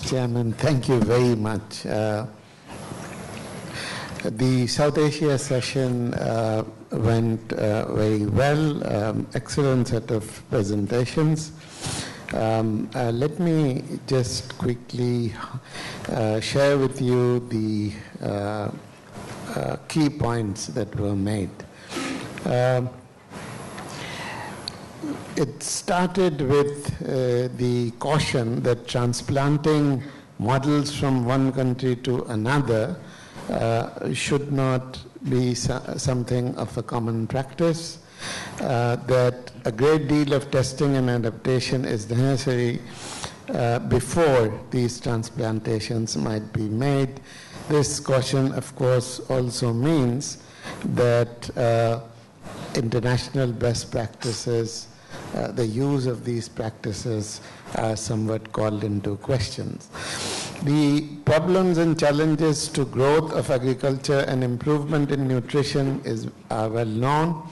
Chairman, thank you very much. The South Asia session went very well. Excellent set of presentations. Let me just quickly share with you the key points that were made. It started with the caution that transplanting models from one country to another should not be something of a common practice, that a great deal of testing and adaptation is necessary before these transplantations might be made. This caution, of course, also means that international best practices, the use of these practices are somewhat called into questions. The problems and challenges to growth of agriculture and improvement in nutrition are well known.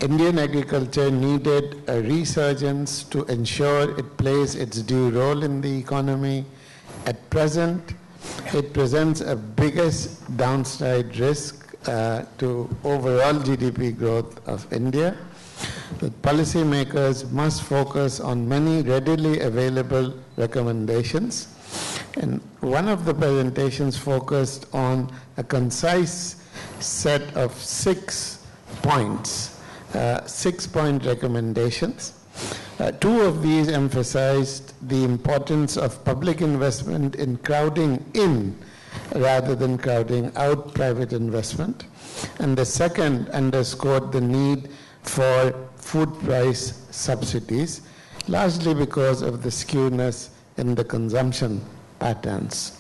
Indian agriculture needed a resurgence to ensure it plays its due role in the economy. At present, it presents a biggest downside risk to overall GDP growth of India. The policymakers must focus on many readily available recommendations. And one of the presentations focused on a concise set of 6 points, 6-point recommendations. Two of these emphasized the importance of public investment in crowding in rather than crowding out private investment. And the second underscored the need for food price subsidies, largely because of the skewness in the consumption patterns.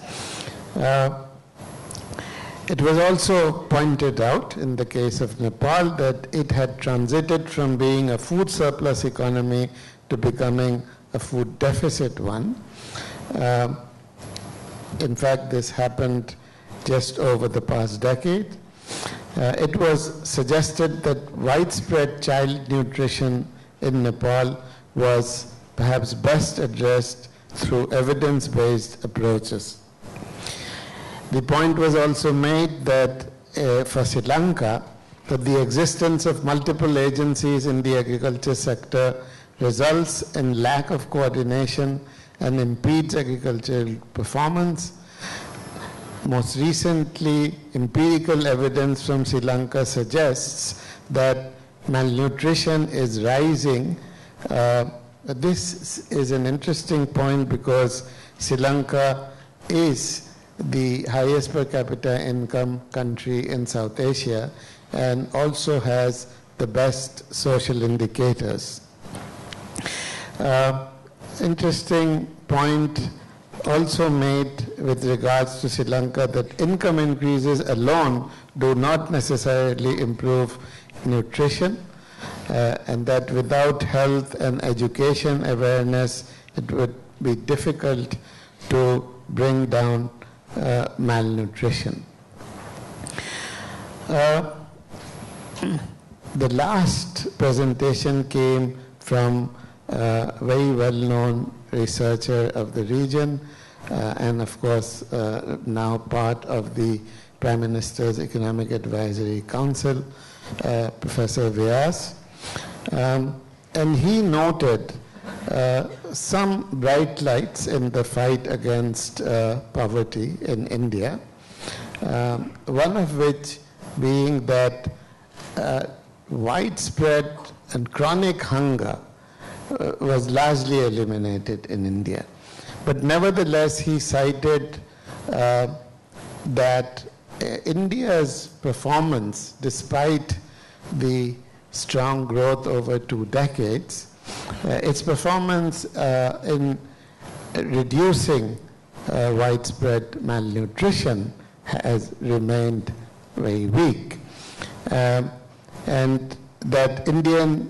It was also pointed out in the case of Nepal that it had transited from being a food surplus economy to becoming a food deficit one. In fact, this happened just over the past decade. It was suggested that widespread child nutrition in Nepal was perhaps best addressed through evidence-based approaches. The point was also made that for Sri Lanka, that the existence of multiple agencies in the agriculture sector results in lack of coordination and impedes agricultural performance. Most recently, empirical evidence from Sri Lanka suggests that malnutrition is rising. This is an interesting point because Sri Lanka is the highest per capita income country in South Asia and also has the best social indicators. Interesting point also made with regards to Sri Lanka that income increases alone do not necessarily improve nutrition, and that without health and education awareness, it would be difficult to bring down malnutrition. The last presentation came from a very well-known researcher of the region, and of course now part of the Prime Minister's Economic Advisory Council, Professor Vyas. And he noted some bright lights in the fight against poverty in India, one of which being that widespread and chronic hunger was largely eliminated in India. But nevertheless, he cited that India's performance, despite the strong growth over 2 decades, its performance in reducing widespread malnutrition has remained very weak. And that Indian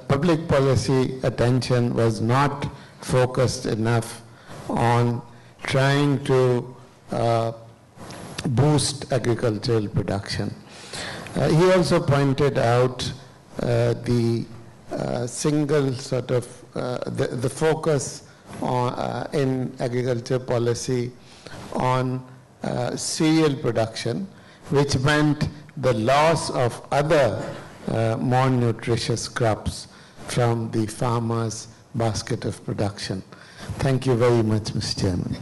public policy attention was not focused enough on trying to boost agricultural production. He also pointed out the single sort of the focus in agriculture policy on cereal production, which meant the loss of other more nutritious crops from the farmer's basket of production. Thank you very much, Mr. Chairman.